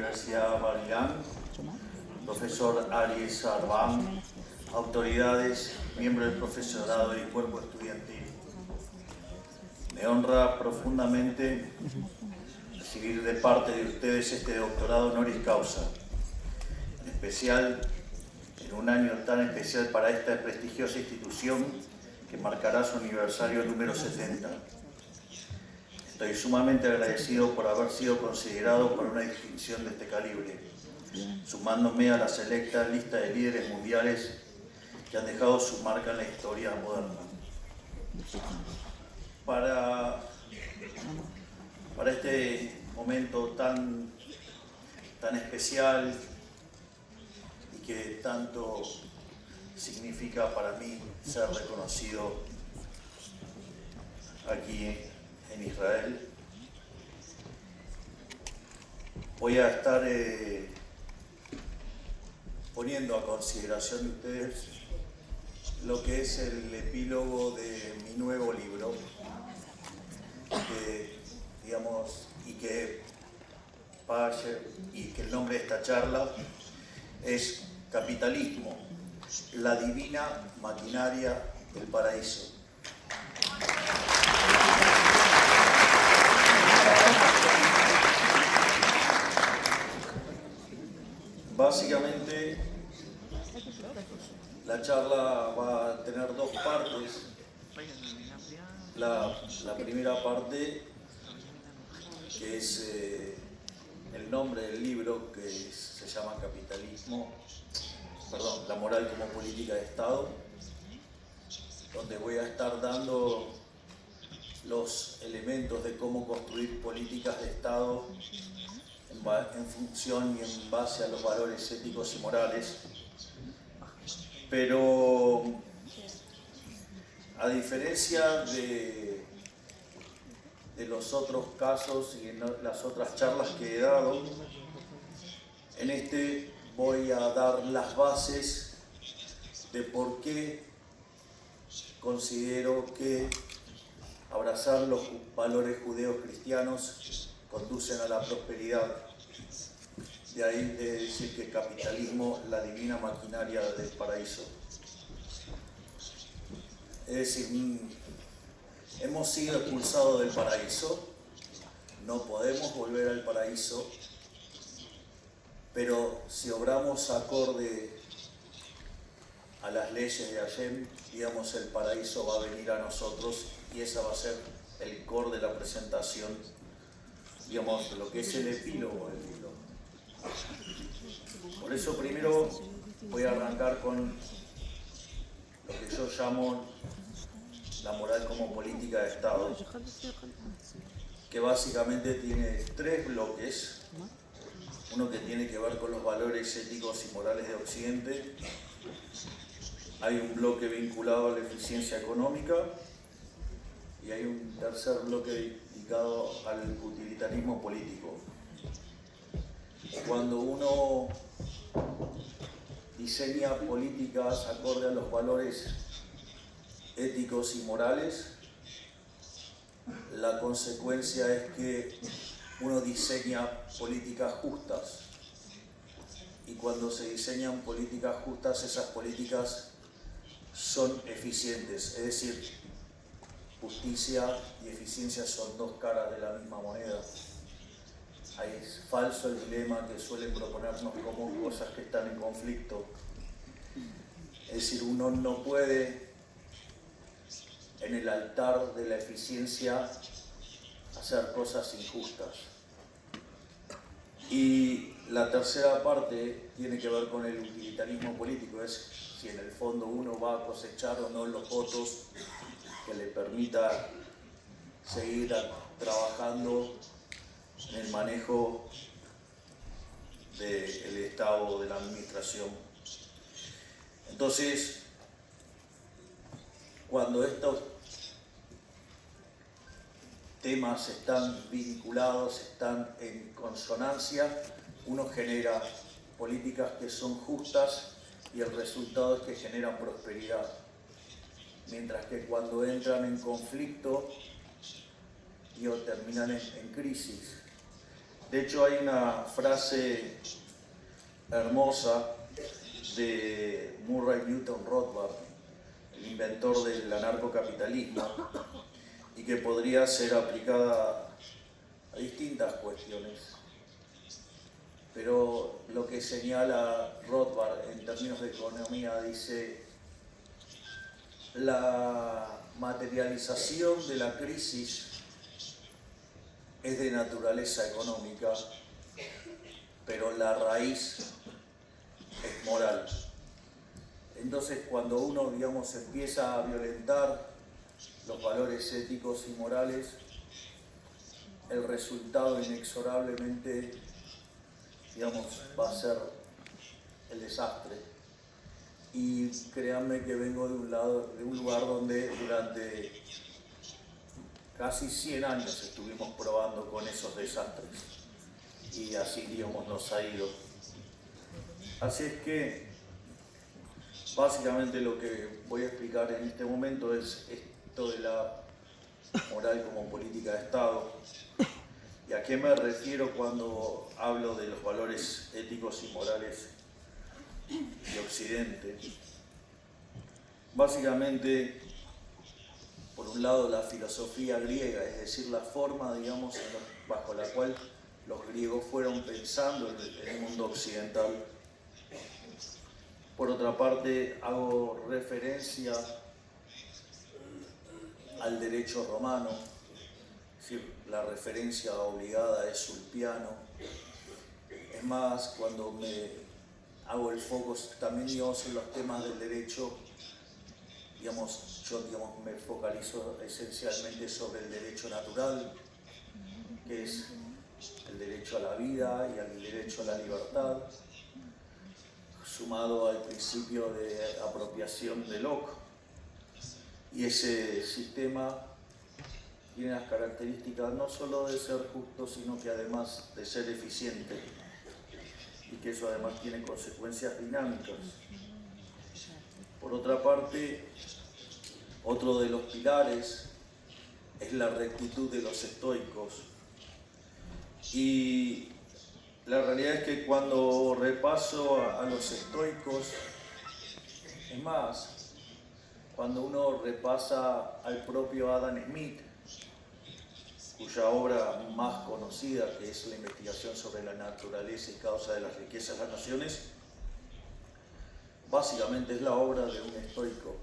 Universidad Maryland, profesor Aries Arbán, autoridades, miembros del profesorado y cuerpo estudiantil. Me honra profundamente recibir de parte de ustedes este doctorado honoris causa, en especial en un año tan especial para esta prestigiosa institución que marcará su aniversario número 70. Estoy sumamente agradecido por haber sido considerado por una distinción de este calibre, sumándome a la selecta lista de líderes mundiales que han dejado su marca en la historia moderna. Para este momento tan especial y que tanto significa para mí ser reconocido aquí en Israel, voy a estar poniendo a consideración de ustedes lo que es el epílogo de mi nuevo libro, y que el nombre de esta charla es Capitalismo, la divina maquinaria del paraíso. Básicamente, la charla va a tener dos partes. La primera parte, que es el nombre del libro, que se llama Capitalismo, la moral como política de Estado, donde voy a estar dando los elementos de cómo construir políticas de Estado en función y en base a los valores éticos y morales. Pero a diferencia de los otros casos y en las otras charlas que he dado, en este voy a dar las bases de por qué considero que abrazar los valores judeocristianos conducen a la prosperidad. De ahí de decir que capitalismo, la divina maquinaria del paraíso. Es decir, hemos sido expulsados del paraíso, no podemos volver al paraíso, pero si obramos acorde a las leyes de Hashem, digamos, el paraíso va a venir a nosotros y esa va a ser el core de la presentación, digamos, lo que es el epílogo del libro. Por eso primero voy a arrancar con lo que yo llamo la moral como política de Estado, que básicamente tiene tres bloques. Uno que tiene que ver con los valores éticos y morales de Occidente. Hay un bloque vinculado a la eficiencia económica y hay un tercer bloque dedicado al utilitarismo político. Cuando uno diseña políticas acorde a los valores éticos y morales, la consecuencia es que uno diseña políticas justas. Y cuando se diseñan políticas justas, esas políticas son eficientes. Es decir, justicia y eficiencia son dos caras de la misma moneda. Es falso el dilema que suelen proponernos como cosas que están en conflicto. Es decir, uno no puede en el altar de la eficiencia hacer cosas injustas. Y la tercera parte tiene que ver con el utilitarismo político, es si en el fondo uno va a cosechar o no los votos que le permita seguir trabajando en el manejo del Estado, de la administración. Entonces, cuando estos temas están vinculados, están en consonancia, uno genera políticas que son justas y el resultado es que generan prosperidad. Mientras que cuando entran en conflicto, terminan en crisis. De hecho, hay una frase hermosa de Murray Newton Rothbard, el inventor del anarcocapitalismo, y que podría ser aplicada a distintas cuestiones. Pero lo que señala Rothbard en términos de economía dice: la materialización de la crisis es de naturaleza económica, pero la raíz es moral. Entonces, cuando uno, digamos, empieza a violentar los valores éticos y morales, el resultado inexorablemente, digamos, va a ser el desastre. Y créanme que vengo de un lugar donde durante casi 100 años estuvimos probando con esos desastres. Y así, digamos, nos ha ido. Así es que, básicamente lo que voy a explicar en este momento es esto de la moral como política de Estado. ¿Y a qué me refiero cuando hablo de los valores éticos y morales de Occidente? Básicamente, por un lado, la filosofía griega, es decir, la forma, digamos, bajo la cual los griegos fueron pensando en el mundo occidental. Por otra parte, hago referencia al derecho romano, es decir, la referencia obligada es Ulpiano. Es más, cuando me hago el foco también, digamos, en los temas del derecho, digamos, yo me focalizo esencialmente sobre el derecho natural, que es el derecho a la vida y el derecho a la libertad, sumado al principio de apropiación de Locke. Y ese sistema tiene las características no solo de ser justo, sino que además de ser eficiente, y que eso además tiene consecuencias dinámicas. Por otra parte, otro de los pilares es la rectitud de los estoicos. Y la realidad es que cuando repaso a los estoicos, es más, cuando uno repasa al propio Adam Smith, cuya obra más conocida, que es la investigación sobre la naturaleza y causa de las riquezas de las naciones, básicamente es la obra de un estoico.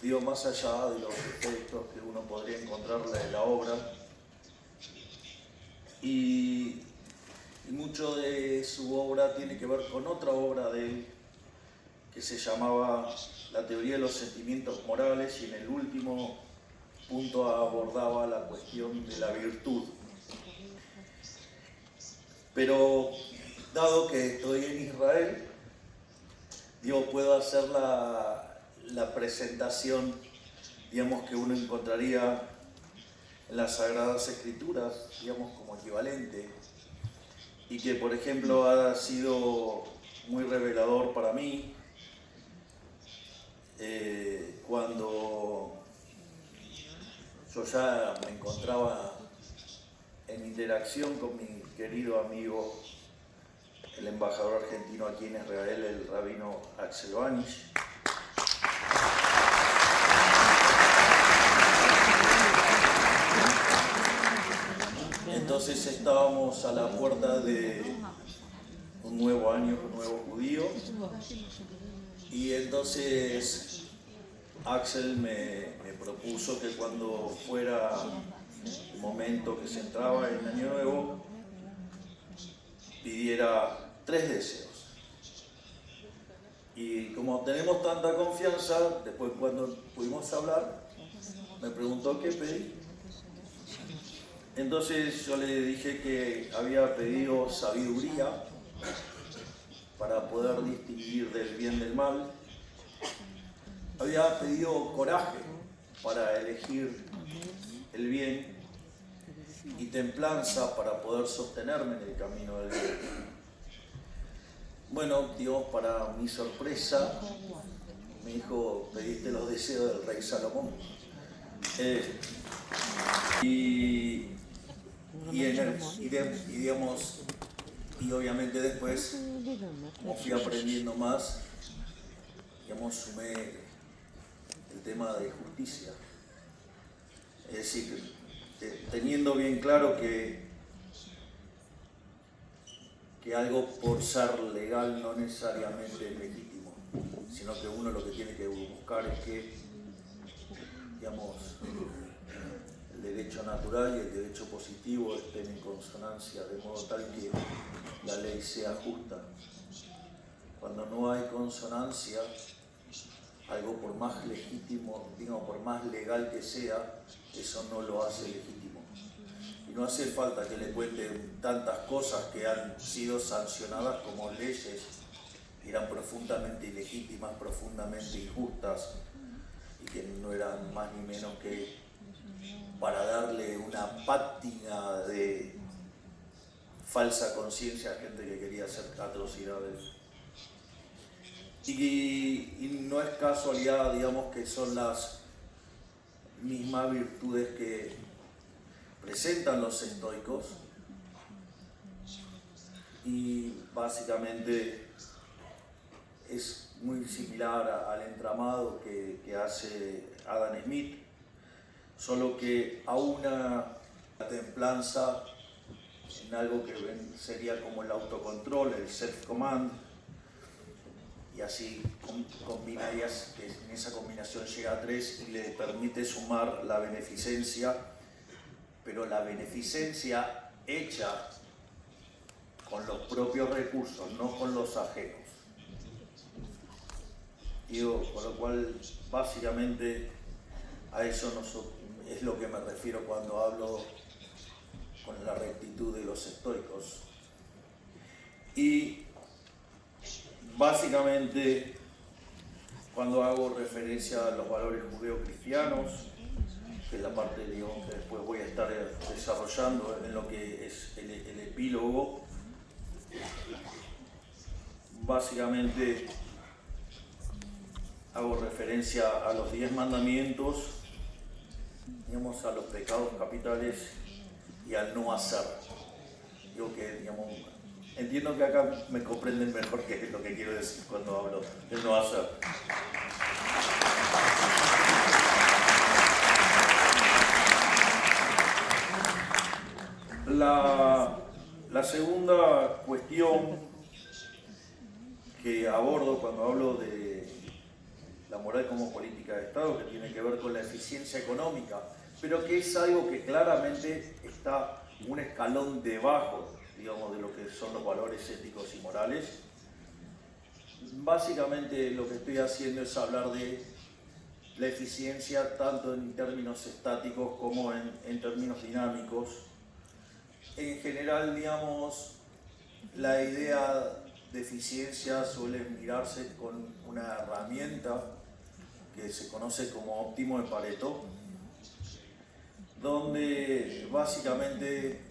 Digo, más allá de los defectos que uno podría encontrarle en la obra, y mucho de su obra tiene que ver con otra obra de él que se llamaba La teoría de los sentimientos morales, y en el último punto abordaba la cuestión de la virtud. Pero dado que estoy en Israel, puedo hacer la presentación, digamos, que uno encontraría en las Sagradas Escrituras, digamos, como equivalente, y que, por ejemplo, ha sido muy revelador para mí cuando yo ya me encontraba en interacción con mi querido amigo, el embajador argentino aquí en Israel, el rabino Axel Vanish. Entonces estábamos a la puerta de un nuevo año, un nuevo judío, y entonces Axel me propuso que cuando fuera el momento que se entraba en Año Nuevo, pidiera 3 deseos. Y como tenemos tanta confianza, después cuando pudimos hablar, me preguntó qué pedí. Entonces yo le dije que había pedido sabiduría para poder distinguir del bien del mal. Había pedido coraje para elegir el bien y templanza para poder sostenerme en el camino del bien. Bueno, Dios, para mi sorpresa, me dijo: pediste los deseos del rey Salomón. Y y obviamente después, como fui aprendiendo más, sumé el tema de justicia. Es decir, teniendo bien claro que algo por ser legal no necesariamente es legítimo, sino que uno lo que tiene que buscar es que, el derecho natural y el derecho positivo estén en consonancia, de modo tal que la ley sea justa. Cuando no hay consonancia, algo por más legítimo, por más legal que sea, eso no lo hace legítimo. Y no hace falta que le cuenten tantas cosas que han sido sancionadas como leyes que eran profundamente ilegítimas, profundamente injustas y que no eran más ni menos que para darle una pátina de falsa conciencia a gente que quería hacer atrocidades. Y no es casualidad, que son las mismas virtudes que presentan los estoicos, y básicamente es muy similar al entramado que hace Adam Smith, solo que aúna la templanza en algo que sería como el autocontrol, el self-command, y así combinarías, que en esa combinación llega a 3 y le permite sumar la beneficencia, pero la beneficencia hecha con los propios recursos, no con los ajenos. Con lo cual, básicamente, a eso es lo que me refiero cuando hablo con la rectitud de los estoicos. Y básicamente, cuando hago referencia a los valores judeocristianos, que es la parte que después voy a estar desarrollando en lo que es el epílogo, básicamente hago referencia a los 10 mandamientos, a los pecados capitales y al no hacer. Entiendo que acá me comprenden mejor qué es lo que quiero decir cuando hablo del no hacer. La segunda cuestión que abordo cuando hablo de la moral como política de Estado, que tiene que ver con la eficiencia económica, pero que es algo que claramente está un escalón debajo, de lo que son los valores éticos y morales. Básicamente lo que estoy haciendo es hablar de la eficiencia tanto en términos estáticos como en términos dinámicos. En general, la idea de eficiencia suele mirarse con una herramienta que se conoce como óptimo de Pareto, donde básicamente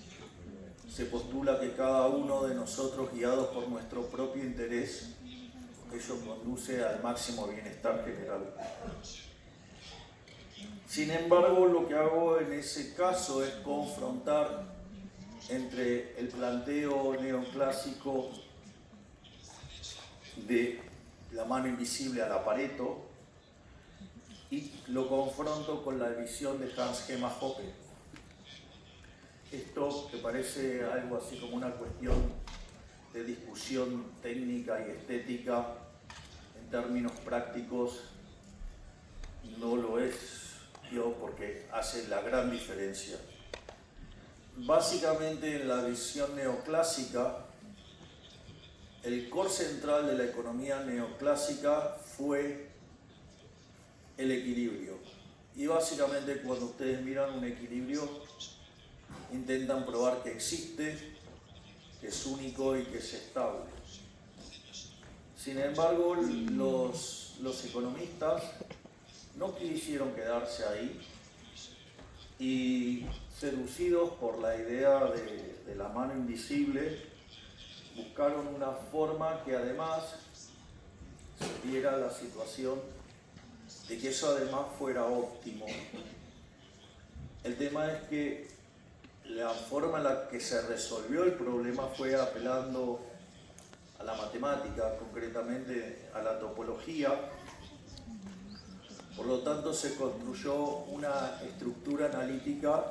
se postula que cada uno de nosotros, guiados por nuestro propio interés, ello conduce al máximo bienestar general. Sin embargo, lo que hago en ese caso es confrontar entre el planteo neoclásico de la mano invisible a la Pareto y lo confronto con la visión de Hans Gemma Hoppe. Esto, que parece algo así como una cuestión de discusión técnica y estética, en términos prácticos no lo es, porque hace la gran diferencia. Básicamente, en la visión neoclásica, el core central de la economía neoclásica fue el equilibrio. Y básicamente, cuando ustedes miran un equilibrio, intentan probar que existe, que es único y que es estable. Sin embargo, los economistas no quisieron quedarse ahí y, seducidos por la idea de la mano invisible, buscaron una forma que además se diera la situación de que eso además fuera óptimo. El tema es que la forma en la que se resolvió el problema fue apelando a la matemática, concretamente a la topología. Por lo tanto, se construyó una estructura analítica,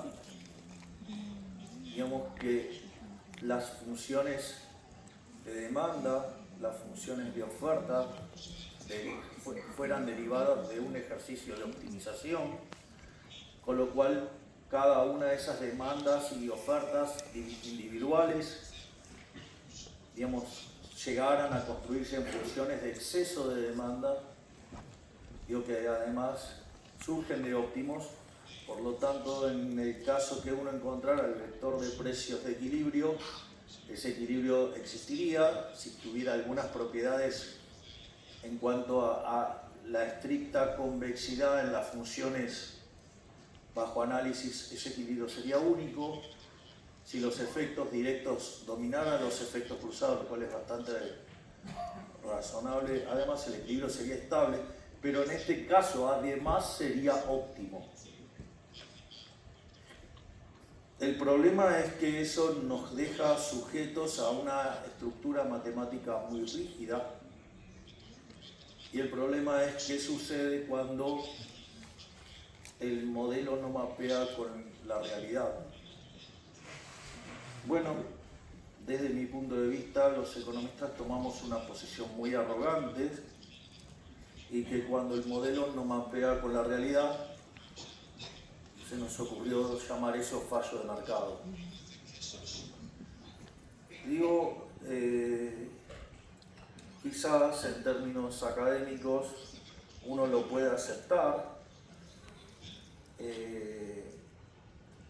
digamos, que las funciones de demanda, las funciones de oferta, fueran derivadas de un ejercicio de optimización, con lo cual cada una de esas demandas y ofertas individuales, digamos, llegaran a construirse en funciones de exceso de demanda, digo, que además surgen de óptimos. Por lo tanto, en el caso que uno encontrara el vector de precios de equilibrio, ese equilibrio existiría si tuviera algunas propiedades en cuanto a la estricta convexidad en las funciones bajo análisis. Ese equilibrio sería único. Si los efectos directos dominaran los efectos cruzados, lo cual es bastante razonable, además el equilibrio sería estable, pero en este caso además sería óptimo. El problema es que eso nos deja sujetos a una estructura matemática muy rígida, y el problema es qué sucede cuando el modelo no mapea con la realidad. Bueno, desde mi punto de vista, los economistas tomamos una posición muy arrogante, y que cuando el modelo no mapea con la realidad, se nos ocurrió llamar eso fallo de mercado. Digo, quizás en términos académicos uno lo puede aceptar.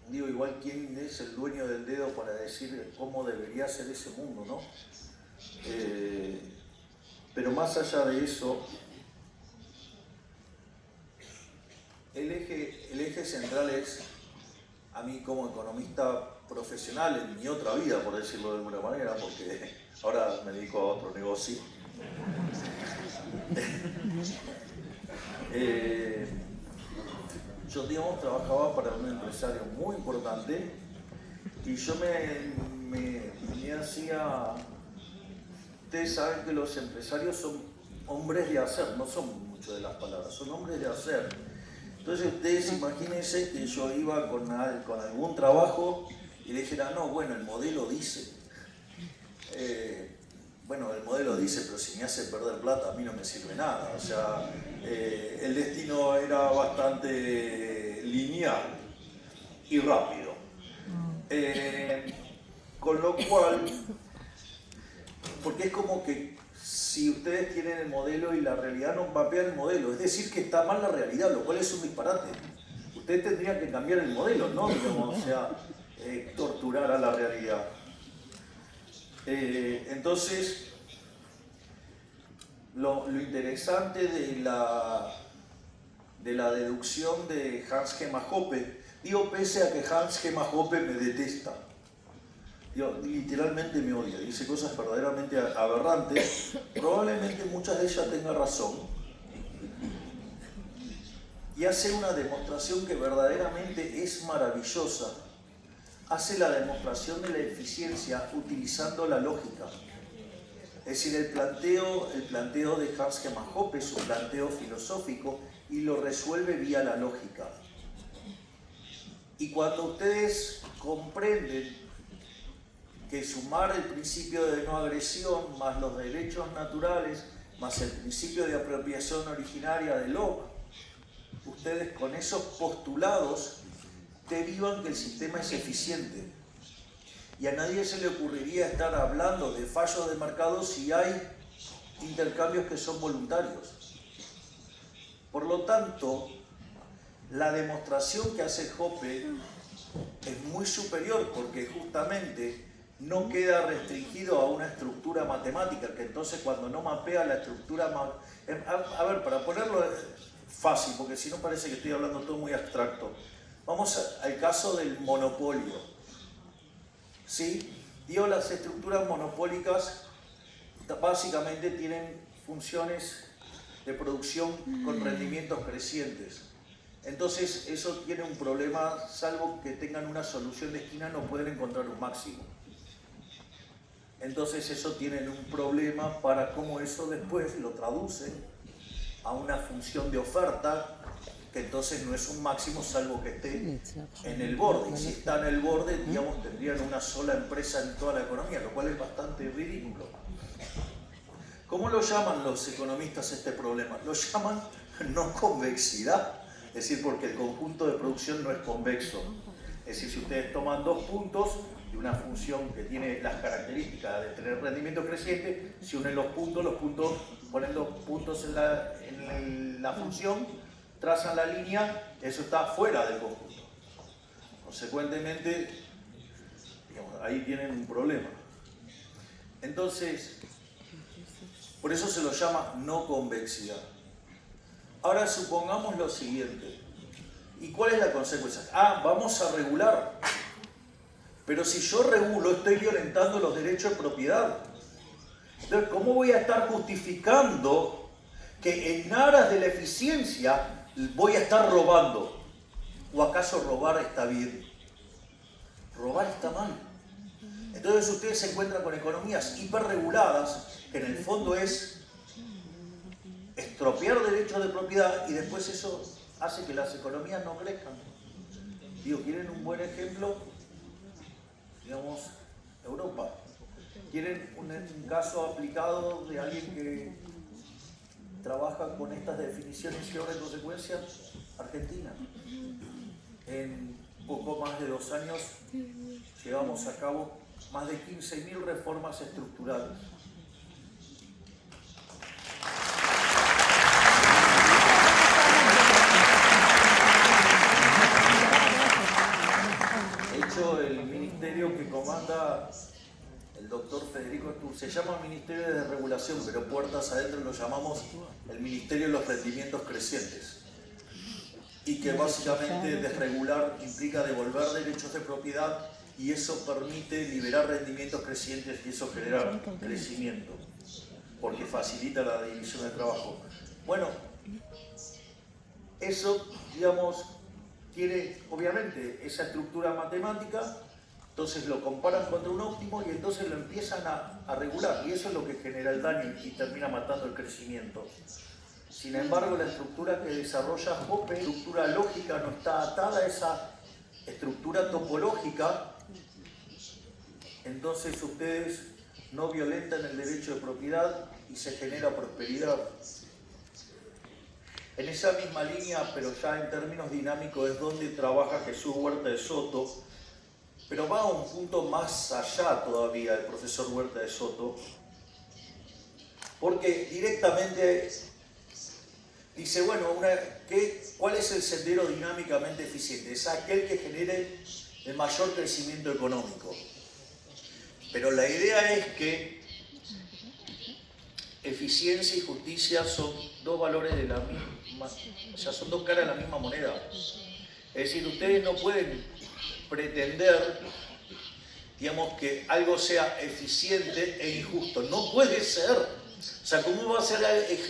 Digo, igual quién es el dueño del dedo para decir cómo debería ser ese mundo, ¿no? Pero más allá de eso, el eje central es, a mí como economista profesional en mi otra vida, por decirlo de alguna manera, porque ahora me dedico a otro negocio, yo, digamos, trabajaba para un empresario muy importante, y yo me hacía... Ustedes saben que los empresarios son hombres de hacer, no son mucho de las palabras, son hombres de hacer. Entonces ustedes imagínense que yo iba con algún trabajo y le dijera, no, bueno, el modelo dice. Bueno, el modelo dice, pero si me hace perder plata a mí no me sirve nada. O sea, el destino era bastante lineal y rápido. Con lo cual, porque es como que si ustedes tienen el modelo y la realidad no mapean el modelo, es decir, que está mal la realidad, lo cual es un disparate. Ustedes tendrían que cambiar el modelo, ¿no? Digamos, o sea, torturar a la realidad. Entonces, lo interesante de la deducción de Hans Gemma Hoppe, digo, pese a que Hans Gemma Hoppe me detesta, literalmente me odia, dice cosas verdaderamente aberrantes, probablemente muchas de ellas tengan razón, y hace una demostración que verdaderamente es maravillosa. Hace la demostración de la eficiencia utilizando la lógica. Es decir, el planteo de Hans Gemma Hoppe es un planteo filosófico y lo resuelve vía la lógica. Y cuando ustedes comprenden que sumar el principio de no agresión más los derechos naturales más el principio de apropiación originaria de Locke, ustedes con esos postulados derivan que el sistema es eficiente. Y a nadie se le ocurriría estar hablando de fallos de mercado si hay intercambios que son voluntarios. Por lo tanto, la demostración que hace Hoppe es muy superior, porque justamente no queda restringido a una estructura matemática, que entonces cuando no mapea la estructura... A ver, para ponerlo fácil, porque si no parece que estoy hablando todo muy abstracto. Vamos al caso del monopolio. ¿Sí? Digo, las estructuras monopólicas básicamente tienen funciones de producción con rendimientos crecientes. Entonces eso tiene un problema, salvo que tengan una solución de esquina, no pueden encontrar un máximo. Entonces eso tienen un problema para cómo eso después lo traducen a una función de oferta, que entonces no es un máximo salvo que esté en el borde. Y si está en el borde, digamos, tendrían una sola empresa en toda la economía, lo cual es bastante ridículo. ¿Cómo lo llaman los economistas este problema? Lo llaman no convexidad, es decir, porque el conjunto de producción no es convexo. Es decir, si ustedes toman dos puntos de una función que tiene las características de tener rendimiento creciente, si unen los puntos ponen los puntos en la función, trazan la línea, eso está fuera del conjunto. Consecuentemente, digamos, ahí tienen un problema. Entonces, por eso se lo llama no convexidad. Ahora supongamos lo siguiente. ¿Y cuál es la consecuencia? Vamos a regular. Pero si yo regulo, estoy violentando los derechos de propiedad. Entonces, ¿cómo voy a estar justificando que en aras de la eficiencia voy a estar robando? ¿O acaso robar está bien? Robar está mal. Entonces ustedes se encuentran con economías hiperreguladas, que en el fondo es estropear derechos de propiedad, y después eso hace que las economías no crezcan. Digo, ¿quieren un buen ejemplo? Digamos, Europa. ¿Quieren un caso aplicado de alguien que trabaja con estas definiciones y obras de consecuencias? Argentina. En poco más de 2 años llevamos a cabo más de 15.000 reformas estructurales. De hecho, el ministerio que comanda el doctor Federico Sturz se llama Ministerio de Desregulación, pero puertas adentro lo llamamos el Ministerio de los Rendimientos Crecientes. Y que básicamente desregular implica devolver derechos de propiedad, y eso permite liberar rendimientos crecientes, y eso genera crecimiento, porque facilita la división de trabajo. Bueno, eso, digamos, tiene obviamente esa estructura matemática, entonces lo comparan contra un óptimo y entonces lo empiezan a regular, y eso es lo que genera el daño y termina matando el crecimiento. Sin embargo, la estructura que desarrolla Hoppe, la estructura lógica, no está atada a esa estructura topológica, entonces ustedes no violentan el derecho de propiedad y se genera prosperidad. En esa misma línea, pero ya en términos dinámicos, es donde trabaja Jesús Huerta de Soto, pero va a un punto más allá todavía el profesor Huerta de Soto, porque directamente dice, bueno, ¿cuál es el sendero dinámicamente eficiente? Es aquel que genere el mayor crecimiento económico. Pero la idea es que eficiencia y justicia son dos valores de la misma, o sea, son dos caras de la misma moneda. Es decir, ustedes no pueden pretender, digamos, que algo sea eficiente e injusto. No puede ser. O sea, ¿cómo va a ser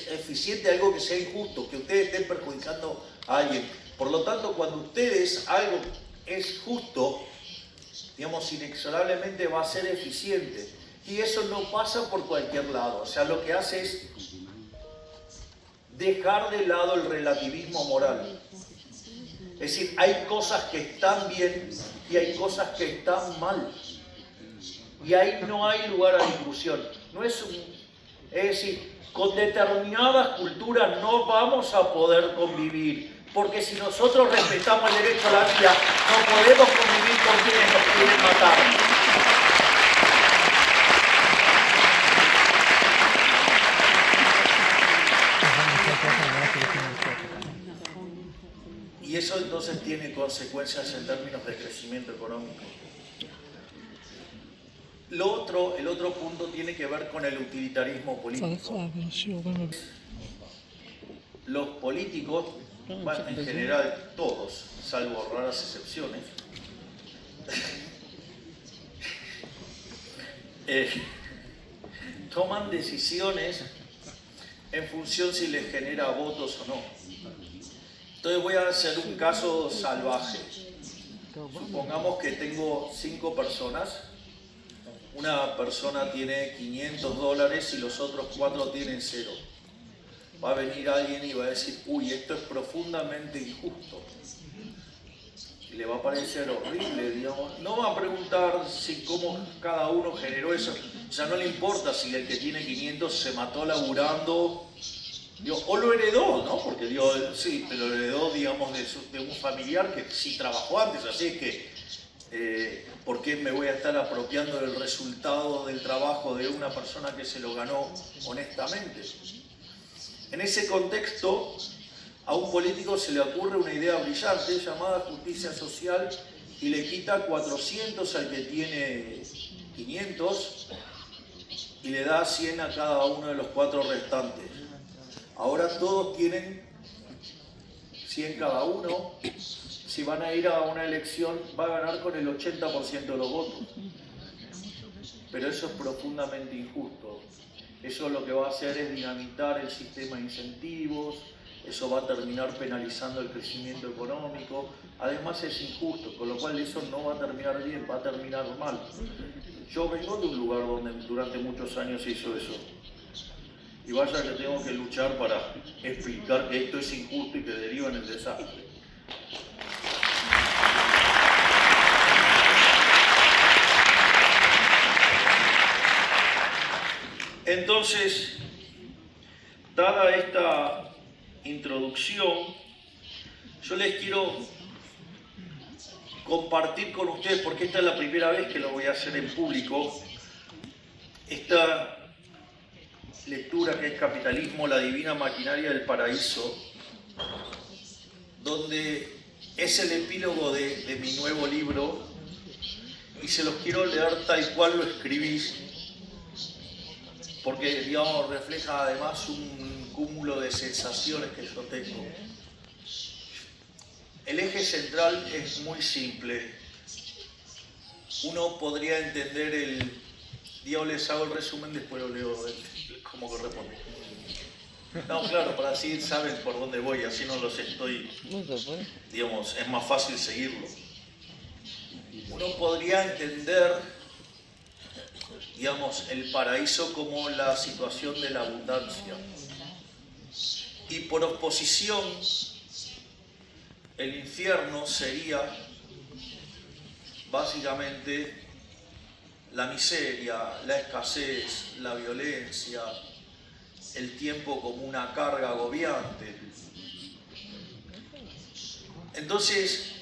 eficiente algo que sea injusto? Que ustedes estén perjudicando a alguien. Por lo tanto, cuando ustedes algo es justo, digamos, inexorablemente va a ser eficiente. Y eso no pasa por cualquier lado. O sea, lo que hace es dejar de lado el relativismo moral. Es decir, hay cosas que están bien y hay cosas que están mal. Y ahí no hay lugar a discusión. Es decir, con determinadas culturas no vamos a poder convivir. Porque si nosotros respetamos el derecho a la vida, no podemos convivir con quienes nos quieren matar. Y eso entonces tiene consecuencias en términos de crecimiento económico. El otro punto tiene que ver con el utilitarismo político. Los políticos, bueno, en general todos, salvo raras excepciones, toman decisiones en función si les genera votos o no. Entonces voy a hacer un caso salvaje. Supongamos que tengo 5 personas. Una persona tiene $500 y los otros 4 tienen 0. Va a venir alguien y va a decir, uy, esto es profundamente injusto. Y le va a parecer horrible, digamos. No va a preguntar si cómo cada uno generó eso. O sea, no le importa si el que tiene 500 se mató laburando, digo, o lo heredó, ¿no? Porque digo, sí, pero lo heredó, digamos, de un familiar que sí trabajó antes. Así es que, ¿por qué me voy a estar apropiando del resultado del trabajo de una persona que se lo ganó honestamente? En ese contexto, a un político se le ocurre una idea brillante llamada justicia social y le quita 400 al que tiene 500 y le da 100 a cada uno de los 4 restantes. Ahora todos tienen 100 cada uno. Si van a ir a una elección, va a ganar con el 80% de los votos. Pero eso es profundamente injusto. Eso lo que va a hacer es dinamitar el sistema de incentivos, eso va a terminar penalizando el crecimiento económico, además es injusto, con lo cual eso no va a terminar bien, va a terminar mal. Yo vengo de un lugar donde durante muchos años se hizo eso. Y vaya que tengo que luchar para explicar que esto es injusto y que deriva en el desastre. Entonces, dada esta introducción, yo les quiero compartir con ustedes, porque esta es la primera vez que lo voy a hacer en público, esta lectura que es Capitalismo, la divina maquinaria del paraíso, donde es el epílogo de mi nuevo libro, y se los quiero leer tal cual lo escribí, porque, digamos, refleja además un cúmulo de sensaciones que yo tengo. El eje central es muy simple. Uno podría entender digamos, les hago el resumen, después lo leo como corresponde. No, claro, para así saben por dónde voy, así no los estoy, digamos, es más fácil seguirlo. Uno podría entender, digamos, el paraíso como la situación de la abundancia. Y por oposición, el infierno sería básicamente la miseria, la escasez, la violencia, el tiempo como una carga agobiante. Entonces,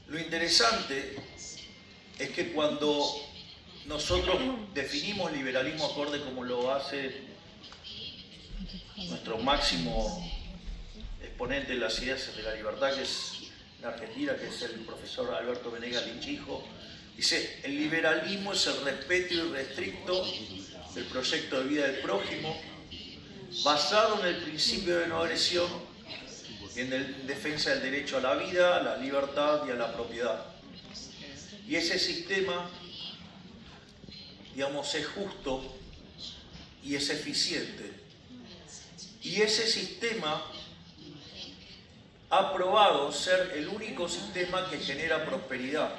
lo interesante es que cuando nosotros definimos liberalismo acorde como lo hace nuestro máximo exponente de las ideas de la libertad, que es en Argentina, que es el profesor Alberto Venegas Linchijo, dice, el liberalismo es el respeto irrestricto del proyecto de vida del prójimo, basado en el principio de no agresión y en defensa del derecho a la vida, a la libertad y a la propiedad. Y ese sistema, digamos, es justo y es eficiente. Y ese sistema ha probado ser el único sistema que genera prosperidad.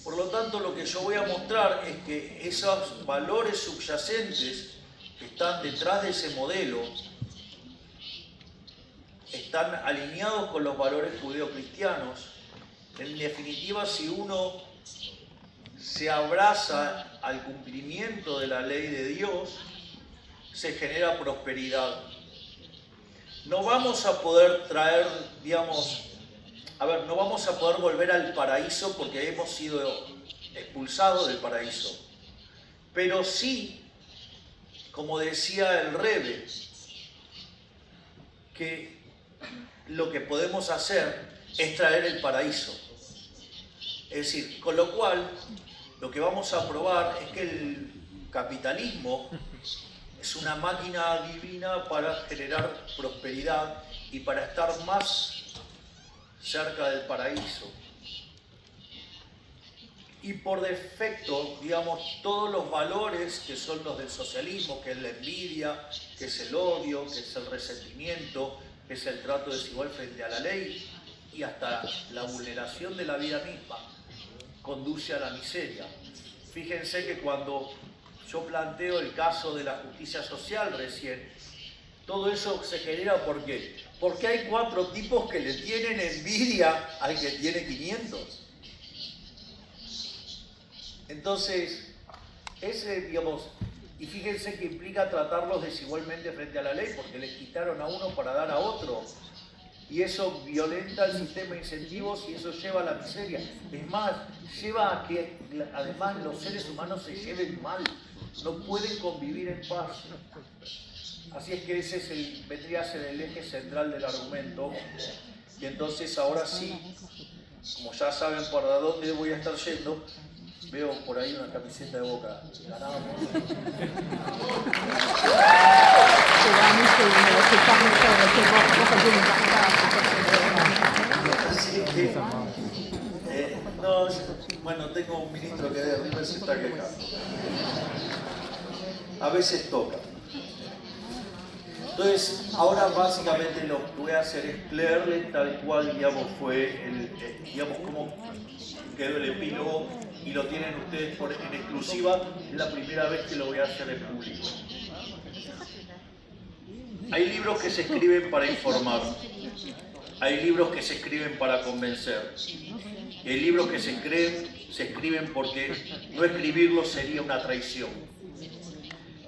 Por lo tanto, lo que yo voy a mostrar es que esos valores subyacentes que están detrás de ese modelo están alineados con los valores judeocristianos. En definitiva, si uno se abraza al cumplimiento de la ley de Dios, se genera prosperidad. No vamos a poder traer, digamos, no vamos a poder volver al paraíso porque hemos sido expulsados del paraíso. Pero sí, como decía el Rebbe, que lo que podemos hacer es traer el paraíso. Es decir, con lo cual, lo que vamos a probar es que el capitalismo es una máquina divina para generar prosperidad y para estar más cerca del paraíso. Y por defecto, digamos, todos los valores que son los del socialismo, que es la envidia, que es el odio, que es el resentimiento, es el trato desigual frente a la ley y hasta la vulneración de la vida misma conduce a la miseria. Fíjense que cuando yo planteo el caso de la justicia social recién, todo eso se genera ¿por qué? Porque hay 4 tipos que le tienen envidia al que tiene 500. Entonces, y fíjense que implica tratarlos desigualmente frente a la ley, porque les quitaron a uno para dar a otro. Y eso violenta el sistema de incentivos y eso lleva a la miseria. Es más, lleva a que además los seres humanos se lleven mal, no pueden convivir en paz. Así es que ese vendría a ser el eje central del argumento. Y entonces ahora sí, como ya saben por dónde voy a estar yendo, veo por ahí una camiseta de Boca. Ganábamos. Bueno, tengo un ministro que de River se está quejando. A veces toca. Entonces, ahora básicamente lo que voy a hacer es leerle tal cual, fue cómo quedó el epílogo y lo tienen ustedes en exclusiva. Es la primera vez que lo voy a hacer en público. Hay libros que se escriben para informar, hay libros que se escriben para convencer, y hay libros que se escriben porque no escribirlos sería una traición.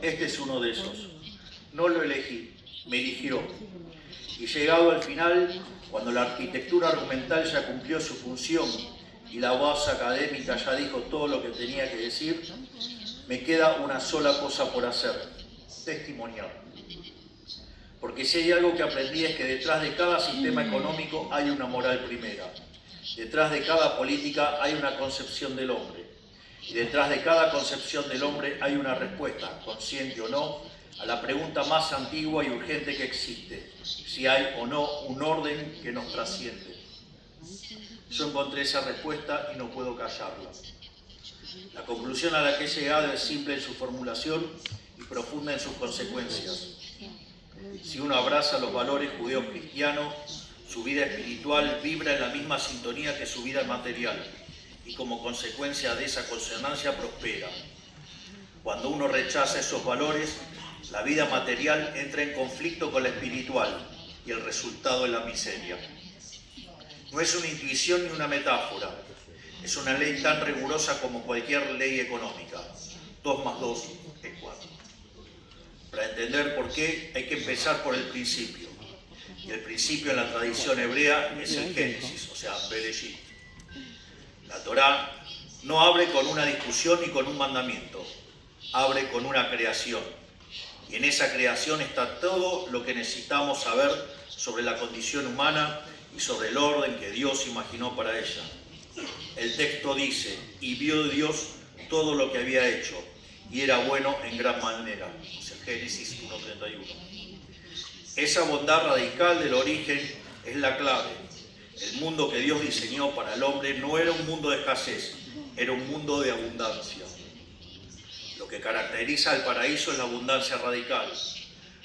Este es uno de esos. No lo elegí, me eligió. Y llegado al final, cuando la arquitectura argumental ya cumplió su función y la base académica ya dijo todo lo que tenía que decir, me queda una sola cosa por hacer: testimoniar. Porque si hay algo que aprendí es que detrás de cada sistema económico hay una moral primera. Detrás de cada política hay una concepción del hombre. Y detrás de cada concepción del hombre hay una respuesta, consciente o no, a la pregunta más antigua y urgente que existe: si hay o no un orden que nos trasciende. Yo encontré esa respuesta y no puedo callarla. La conclusión a la que he llegado es simple en su formulación y profunda en sus consecuencias. Si uno abraza los valores judeo-cristianos, su vida espiritual vibra en la misma sintonía que su vida material y como consecuencia de esa consonancia prospera. Cuando uno rechaza esos valores, la vida material entra en conflicto con la espiritual y el resultado es la miseria. No es una intuición ni una metáfora, es una ley tan rigurosa como cualquier ley económica. 2 más 2 es 4. Para entender por qué hay que empezar por el principio. Y el principio en la tradición hebrea es el Génesis, o sea, Bereshit. La Torá no abre con una discusión ni con un mandamiento, abre con una creación. Y en esa creación está todo lo que necesitamos saber sobre la condición humana y sobre el orden que Dios imaginó para ella. El texto dice: y vio Dios todo lo que había hecho, y era bueno en gran manera. O sea, Génesis 1:31. Esa bondad radical del origen es la clave. El mundo que Dios diseñó para el hombre no era un mundo de escasez, era un mundo de abundancia. Lo que caracteriza al paraíso es la abundancia radical.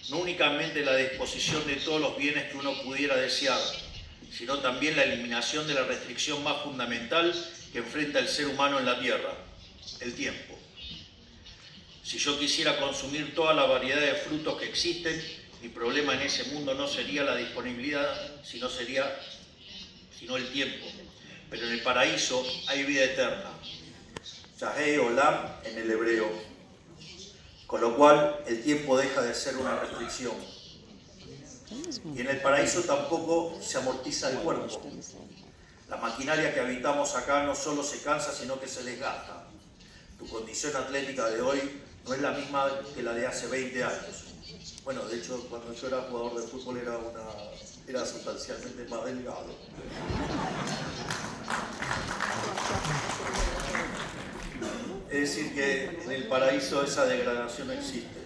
No únicamente la disposición de todos los bienes que uno pudiera desear, sino también la eliminación de la restricción más fundamental que enfrenta el ser humano en la tierra: el tiempo. Si yo quisiera consumir toda la variedad de frutos que existen, mi problema en ese mundo no sería la disponibilidad, sino el tiempo. Pero en el paraíso hay vida eterna. Yahé Olam en el hebreo. Con lo cual el tiempo deja de ser una restricción. Y en el paraíso tampoco se amortiza el cuerpo. La maquinaria que habitamos acá no solo se cansa, sino que se desgasta. Tu condición atlética de hoy no es la misma que la de hace 20 años. Bueno, de hecho, cuando yo era jugador de fútbol era sustancialmente más delgado. Es decir, que en el paraíso esa degradación no existe.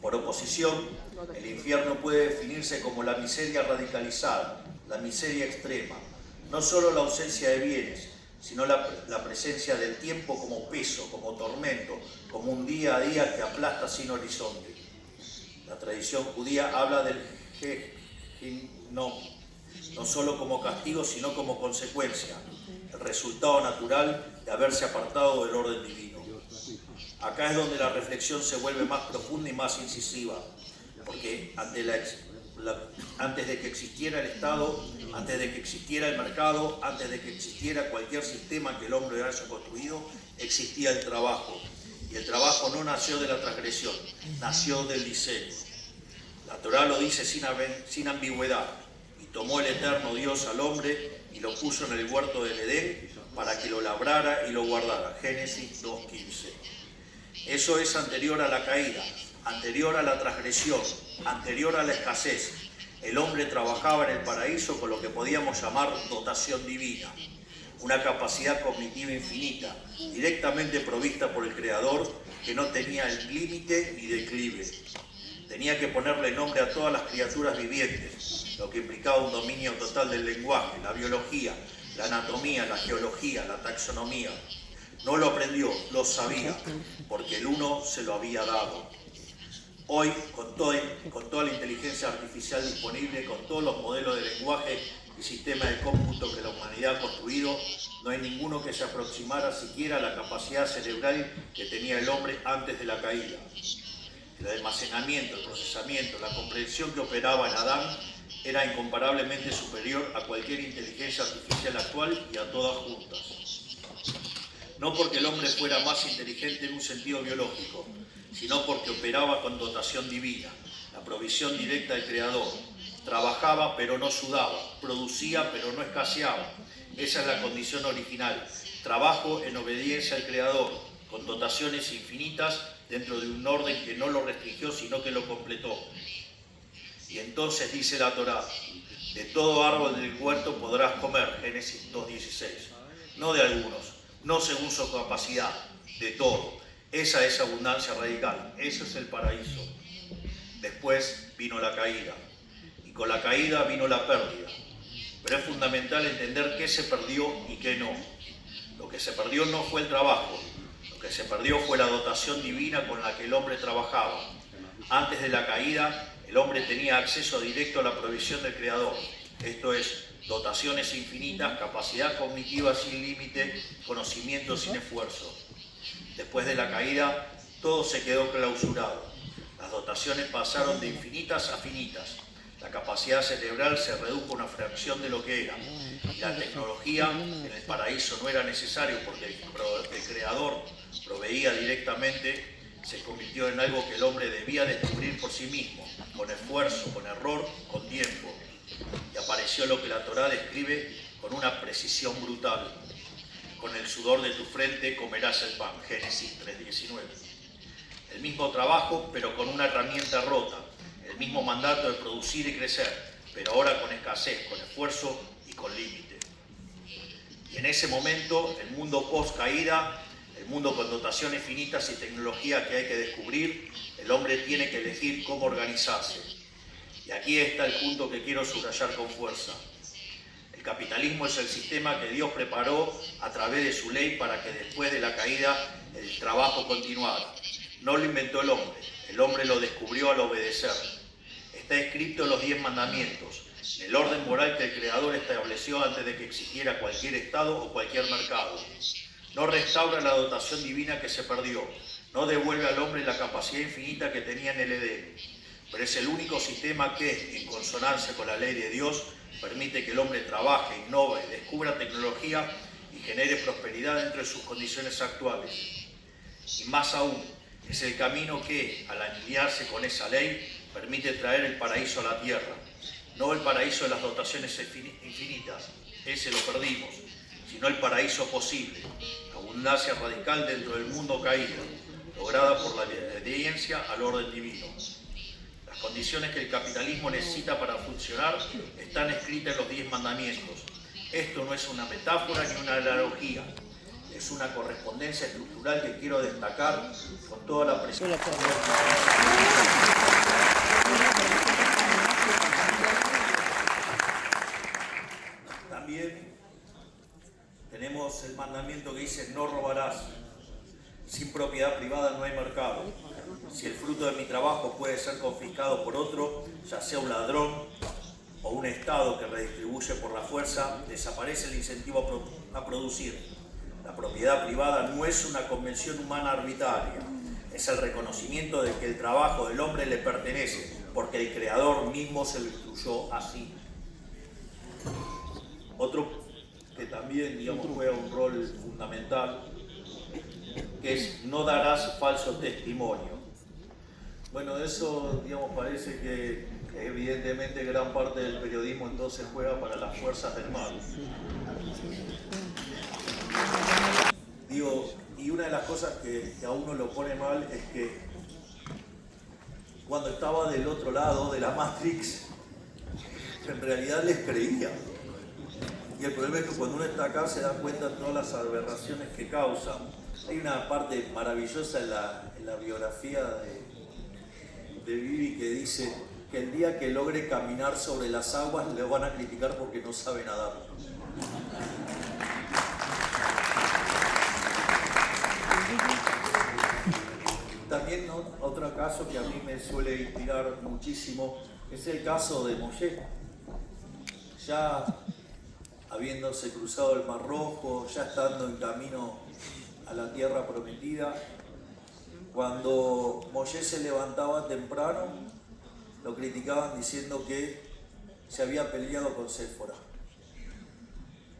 Por oposición, el infierno puede definirse como la miseria radicalizada, la miseria extrema. No solo la ausencia de bienes, sino la presencia del tiempo como peso, como tormento, como un día a día que aplasta sin horizonte. La tradición judía habla del no solo como castigo, sino como consecuencia, el resultado natural de haberse apartado del orden divino. Acá es donde la reflexión se vuelve más profunda y más incisiva, porque antes de que existiera el Estado, antes de que existiera el mercado, antes de que existiera cualquier sistema que el hombre haya construido, existía el trabajo. Y el trabajo no nació de la transgresión, nació del diseño. La Torá lo dice sin ambigüedad, y tomó el eterno Dios al hombre y lo puso en el huerto del Edén para que lo labrara y lo guardara. Génesis 2:15. Eso es anterior a la caída, anterior a la transgresión, anterior a la escasez. El hombre trabajaba en el paraíso con lo que podíamos llamar dotación divina, una capacidad cognitiva infinita, directamente provista por el Creador, que no tenía el límite ni declive. Tenía que ponerle nombre a todas las criaturas vivientes, lo que implicaba un dominio total del lenguaje, la biología, la anatomía, la geología, la taxonomía. No lo aprendió, lo sabía, porque el uno se lo había dado. Hoy, con toda la inteligencia artificial disponible, con todos los modelos de lenguaje y sistemas de cómputo que la humanidad ha construido, no hay ninguno que se aproximara siquiera a la capacidad cerebral que tenía el hombre antes de la caída. El almacenamiento, el procesamiento, la comprensión que operaba en Adán era incomparablemente superior a cualquier inteligencia artificial actual y a todas juntas. No porque el hombre fuera más inteligente en un sentido biológico, sino porque operaba con dotación divina, la provisión directa del Creador. Trabajaba pero no sudaba, producía pero no escaseaba. Esa es la condición original. Trabajo en obediencia al Creador, con dotaciones infinitas dentro de un orden que no lo restringió, sino que lo completó. Y entonces dice la Torá, de todo árbol del huerto podrás comer, Génesis 2:16. No de algunos, no según su capacidad, de todo. Esa es abundancia radical, ese es el paraíso. Después vino la caída, y con la caída vino la pérdida. Pero es fundamental entender qué se perdió y qué no. Lo que se perdió no fue el trabajo, lo que se perdió fue la dotación divina con la que el hombre trabajaba. Antes de la caída, el hombre tenía acceso directo a la provisión del Creador, esto es, dotaciones infinitas, capacidad cognitiva sin límite, conocimiento sin esfuerzo. Después de la caída, todo se quedó clausurado. Las dotaciones pasaron de infinitas a finitas. La capacidad cerebral se redujo a una fracción de lo que era. Y la tecnología en el paraíso no era necesario porque el Creador proveía directamente, se convirtió en algo que el hombre debía descubrir por sí mismo, con esfuerzo, con error, con tiempo. Y apareció lo que la Torá describe con una precisión brutal. Con el sudor de tu frente comerás el pan, Génesis 3:19. El mismo trabajo, pero con una herramienta rota. El mismo mandato de producir y crecer, pero ahora con escasez, con esfuerzo y con límite. Y en ese momento, el mundo post-caída, el mundo con dotaciones finitas y tecnología que hay que descubrir, el hombre tiene que elegir cómo organizarse. Y aquí está el punto que quiero subrayar con fuerza. El capitalismo es el sistema que Dios preparó a través de su ley para que después de la caída el trabajo continuara. No lo inventó el hombre lo descubrió al obedecer. Está escrito en los 10 mandamientos, el orden moral que el Creador estableció antes de que existiera cualquier Estado o cualquier mercado. No restaura la dotación divina que se perdió, no devuelve al hombre la capacidad infinita que tenía en el Edén, pero es el único sistema que, en consonancia con la ley de Dios, permite que el hombre trabaje, innove, descubra tecnología y genere prosperidad dentro de sus condiciones actuales. Y más aún, es el camino que, al alinearse con esa ley, permite traer el paraíso a la tierra. No el paraíso de las dotaciones infinitas, ese lo perdimos, sino el paraíso posible, la abundancia radical dentro del mundo caído, lograda por la obediencia al orden divino. Las condiciones que el capitalismo necesita para funcionar están escritas en los 10 mandamientos. Esto no es una metáfora ni una analogía, es una correspondencia estructural que quiero destacar con toda la presencia. También tenemos el mandamiento que dice no robarás. Sin propiedad privada no hay mercado. Si el fruto de mi trabajo puede ser confiscado por otro, ya sea un ladrón, o un Estado que redistribuye por la fuerza, desaparece el incentivo a producir. La propiedad privada no es una convención humana arbitraria, es el reconocimiento de que el trabajo del hombre le pertenece, porque el creador mismo se lo instruyó así. Otro que también, juega un rol fundamental, que es no darás falso testimonio. Bueno, eso, parece que evidentemente gran parte del periodismo entonces juega para las fuerzas del mal. Y una de las cosas que a uno lo pone mal es que cuando estaba del otro lado de la Matrix, en realidad les creía. Y el problema es que cuando uno está acá se da cuenta de todas las aberraciones que causa. Hay una parte maravillosa en la biografía de Vivi que dice que el día que logre caminar sobre las aguas le van a criticar porque no sabe nadar. También otro caso que a mí me suele inspirar muchísimo es el caso de Moshe. Ya habiéndose cruzado el Mar Rojo, ya estando en camino a la tierra prometida, cuando Moshe se levantaba temprano, lo criticaban diciendo que se había peleado con Séfora.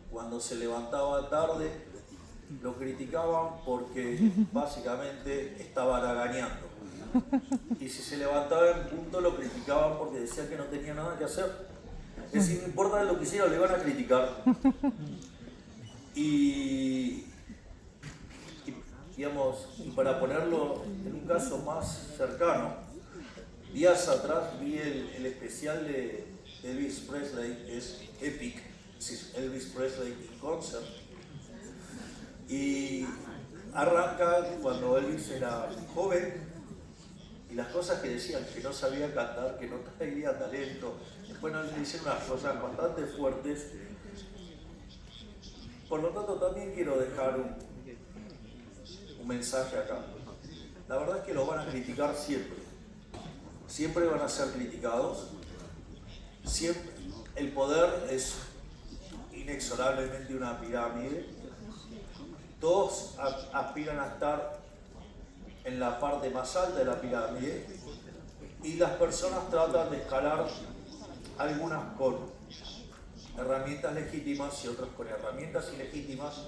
Cuando se levantaba tarde, lo criticaban porque básicamente estaba haraganeando. Y si se levantaba en punto, lo criticaban porque decía que no tenía nada que hacer. Es decir, no importa lo que hiciera, le iban a criticar. Y para ponerlo en un caso más cercano, días atrás vi el especial de Elvis Presley, es Epic, Elvis Presley in Concert, y arranca cuando Elvis era joven y las cosas que decían, que no sabía cantar, que no tenía talento. Bueno, le dicen unas cosas bastante fuertes. Por lo tanto, también quiero dejar un mensaje acá. La verdad es que lo van a criticar siempre. Siempre van a ser criticados. Siempre. El poder es inexorablemente una pirámide. Todos aspiran a estar en la parte más alta de la pirámide y las personas tratan de escalar, algunas con herramientas legítimas y otras con herramientas ilegítimas,